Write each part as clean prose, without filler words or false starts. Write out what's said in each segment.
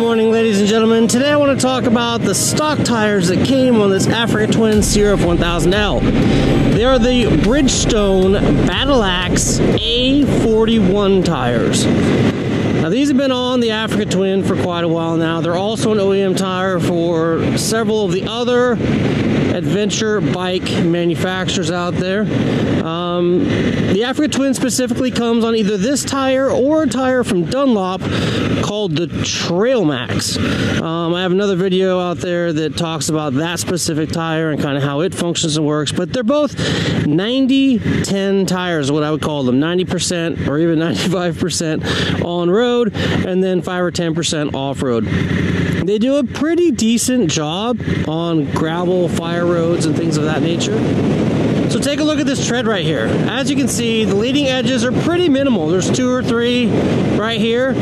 morning, ladies and gentlemen. Today I want to talk about the stock tires that came on this Africa Twin CRF 1000L. They are the Bridgestone Battle Axe A41 tires. Now these have been on the Africa Twin for quite a while now. They're also an OEM tire for several of the other adventure bike manufacturers out there. The Africa Twin specifically comes on either this tire or a tire from Dunlop called the Trail Max. I have another video out there that talks about that specific tire and kind of how it functions and works, but they're both 90-10 tires, what I would call them. 90% or even 95% on road, and then 5 or 10% off-road. They do a pretty decent job on gravel, fire roads, and things of that nature. So take a look at this tread right here. As you can see, the leading edges are pretty minimal. There's 2 or 3 right here.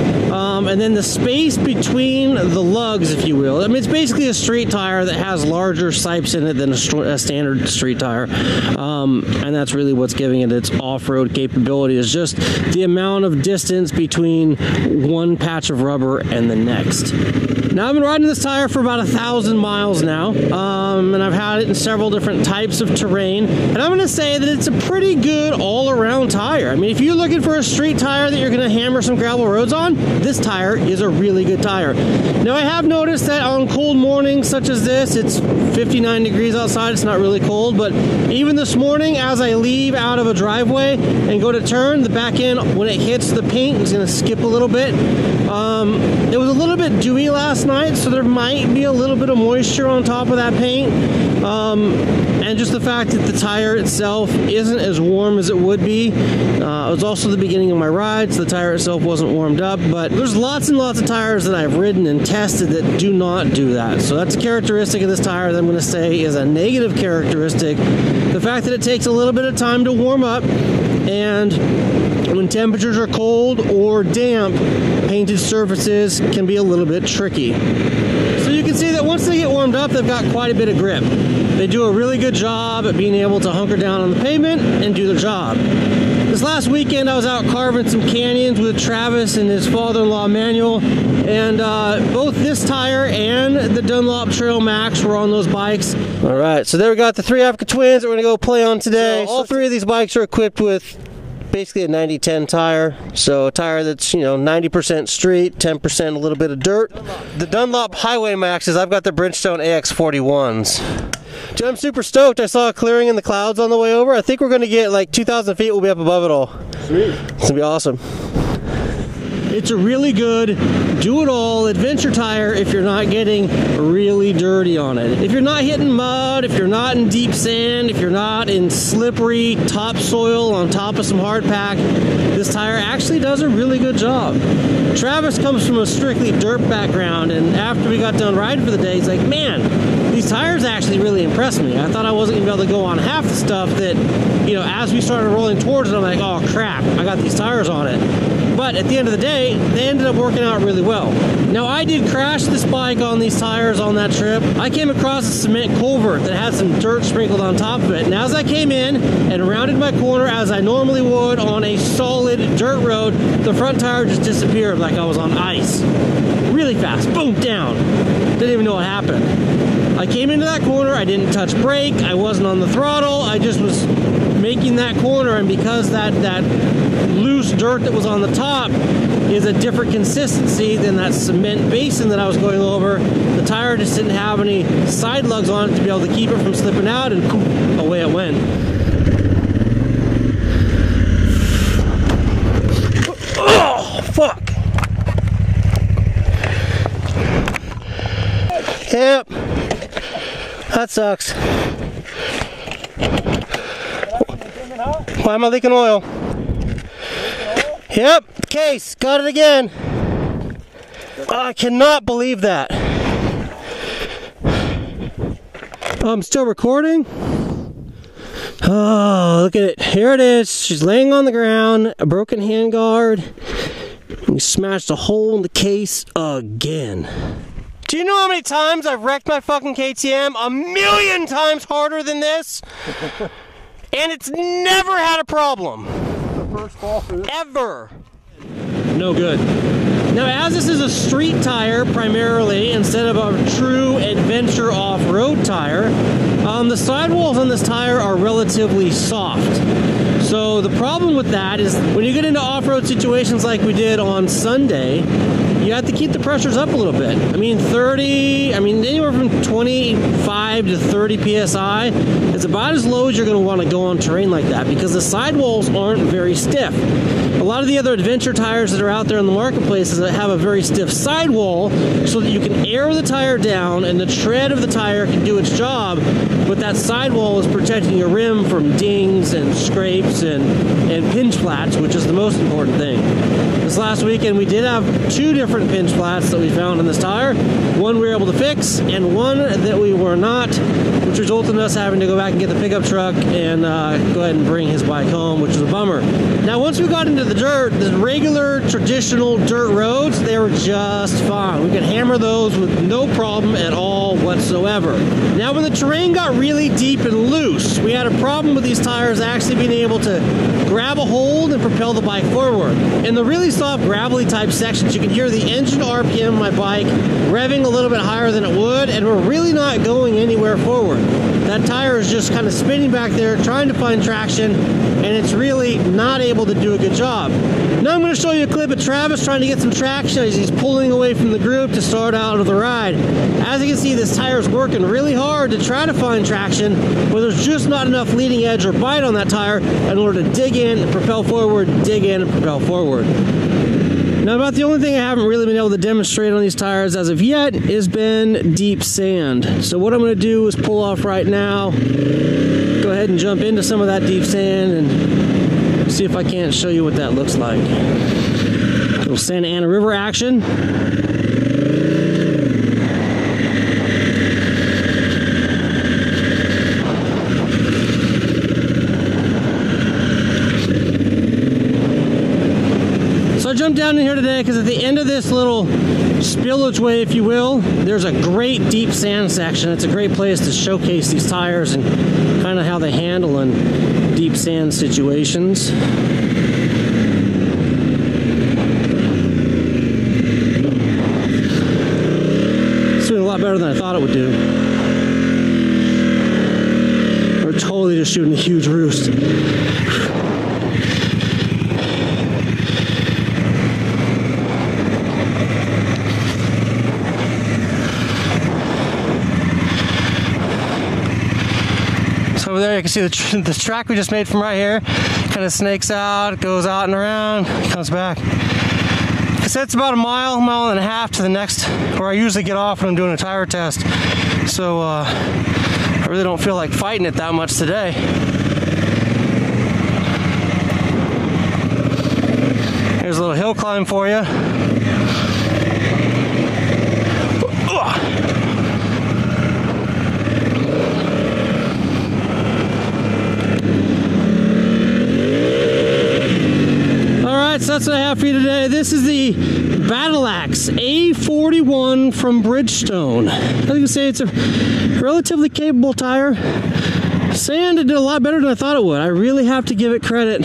And then the space between the lugs, if you will. I mean, it's basically a street tire that has larger sipes in it than a standard street tire. And that's really what's giving it its off-road capability, is just the amount of distance between one patch of rubber and the next. Now, I've been riding this tire for about 1,000 miles now, and I've had it in several different types of terrain, and I'm going to say that it's a pretty good all-around tire. I mean, if you're looking for a street tire that you're going to hammer some gravel roads on, this tire is a really good tire. Now, I have noticed that on cold mornings such as this, it's 59 degrees outside, it's not really cold, but even this morning, as I leave out of a driveway and go to turn, the back end, when it hits the paint, is going to skip a little bit. It was a little bit dewy last night, so there might be a little bit of moisture on top of that paint, and just the fact that the tire itself isn't as warm as it would be. It was also the beginning of my ride, so the tire itself wasn't warmed up, but there's lots and lots of tires that I've ridden and tested that do not do that. So that's a characteristic of this tire that I'm going to say is a negative characteristic. The fact that it takes a little bit of time to warm up, and when temperatures are cold or damp, painted surfaces can be a little bit tricky. So you can see that once they get warmed up, they've got quite a bit of grip. They do a really good job at being able to hunker down on the pavement and do their job. This last weekend I was out carving some canyons with Travis and his father-in-law Manuel, and both this tire and the Dunlop Trail Max were on those bikes. Alright, so there we got the 3 Africa Twins that we're going to go play on today. So all 3 of these bikes are equipped with basically a 90-10 tire, so a tire that's, you know, 90% street, 10% a little bit of dirt. The Dunlop Highway Maxes, I've got the Bridgestone AX41s. Dude, I'm super stoked. I saw a clearing in the clouds on the way over. I think we're going to get like 2,000 feet, we'll be up above it all. Sweet. It's going to be awesome. It's a really good do-it-all adventure tire if you're not getting really dirty on it. If you're not hitting mud, if you're not in deep sand, if you're not in slippery topsoil on top of some hard pack, this tire actually does a really good job. Travis comes from a strictly dirt background, and after we got done riding for the day, he's like, man, these tires actually really impressed me. I thought I wasn't going to be able to go on half the stuff that, you know, as we started rolling towards it, I'm like, oh crap, I got these tires on it. But at the end of the day, they ended up working out really well. Now, I did crash this bike on these tires on that trip. I came across a cement culvert that had some dirt sprinkled on top of it. And as I came in and rounded my corner as I normally would on a solid dirt road, the front tire just disappeared like I was on ice. Really fast, boom, down. Didn't even know what happened. I came into that corner, I didn't touch brake, I wasn't on the throttle, I just was making that corner, and because that loose dirt that was on the top is a different consistency than that cement basin that I was going over, the tire just didn't have any side lugs on it to be able to keep it from slipping out, and poof, away it went. Oh, fuck! Yep. That sucks. Why am I leaking oil? Yep, case, got it again. Oh, I cannot believe that. Oh, I'm still recording. Oh, look at it. Here it is. She's laying on the ground, a broken handguard. We smashed a hole in the case again. Do you know how many times I've wrecked my fucking KTM? 1,000,000 times harder than this. And it's never had a problem. The first fall for this? Ever. no good. Now, as this is a street tire primarily, instead of a true adventure off-road tire, the sidewalls on this tire are relatively soft. So the problem with that is when you get into off-road situations like we did on Sunday, you have to keep the pressures up a little bit. I mean, anywhere from 25 to 30 psi is about as low as you're going to want to go on terrain like that, because the sidewalls aren't very stiff. A lot of the other adventure tires that are out there in the marketplace have a very stiff sidewall so that you can air the tire down and the tread of the tire can do its job, but that sidewall is protecting your rim from dings and scrapes and pinch flats, which is the most important thing. This last weekend we did have 2 different pinch flats that we found on this tire. One we were able to fix and one that we were not, which resulted in us having to go back and get the pickup truck and go ahead and bring his bike home, which was a bummer. Now, once we got into the dirt, the regular traditional dirt roads, they were just fine. We could hammer those with no problem at all whatsoever. Now, when the terrain got really deep and loose, we had a problem with these tires actually being able to grab a hold and propel the bike forward. In the really soft gravelly type sections, you can hear the engine RPM of my bike revving a little bit higher than it would, and we're really not going anywhere forward. That tire is just kind of spinning back there trying to find traction, and it's really not able to do a good job. Now I'm going to show you a clip of Travis trying to get some traction as he's pulling away from the group to start out of the ride. As you can see, this tire is working really hard to try to find traction, but there's just not enough leading edge or bite on that tire in order to dig in and propel forward, dig in and propel forward. Now, about the only thing I haven't really been able to demonstrate on these tires as of yet has been deep sand. So what I'm going to do is pull off right now, go ahead and jump into some of that deep sand and see if I can't show you what that looks like. A little Santa Ana River action. I jumped down in here today because at the end of this little spillage way, if you will, there's a great deep sand section. It's a great place to showcase these tires and kind of how they handle in deep sand situations. It's doing a lot better than I thought it would do. We're totally just shooting a huge roost. Over there you can see the track we just made from right here kind of snakes out, goes out and around, comes back. I said it's about a mile and a half to the next where I usually get off when I'm doing a tire test. So I really don't feel like fighting it that much today. Here's a little hill climb for you. So that's what I have for you today. This is the Battle Axe A41 from Bridgestone. As you can see, it's a relatively capable tire. Sand, it did a lot better than I thought it would. I really have to give it credit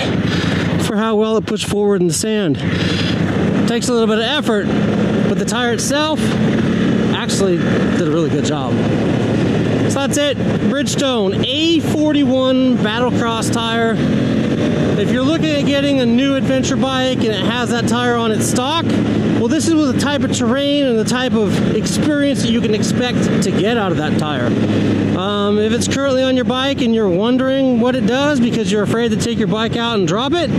for how well it pushed forward in the sand. It takes a little bit of effort, but the tire itself actually did a really good job. So that's it. Bridgestone A41 Battlecross tire. If you're looking at getting a new adventure bike and it has that tire on its stock, well, this is the type of terrain and the type of experience that you can expect to get out of that tire. If it's currently on your bike and you're wondering what it does because you're afraid to take your bike out and drop it,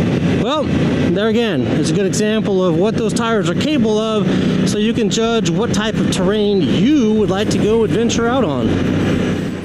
well, there again, it's a good example of what those tires are capable of, so you can judge what type of terrain you would like to go adventure out on.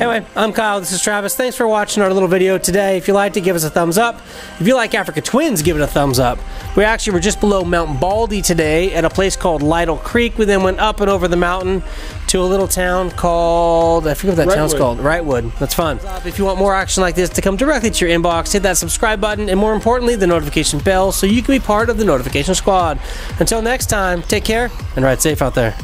Anyway, I'm Kyle, this is Travis. Thanks for watching our little video today. If you liked it, give us a thumbs up. If you like Africa Twins, give it a thumbs up. We actually were just below Mount Baldy today at a place called Lytle Creek. We then went up and over the mountain to a little town called, I forget what that town's called, Wrightwood. That's fun. If you want more action like this to come directly to your inbox, hit that subscribe button and more importantly, the notification bell so you can be part of the notification squad. Until next time, take care and ride safe out there.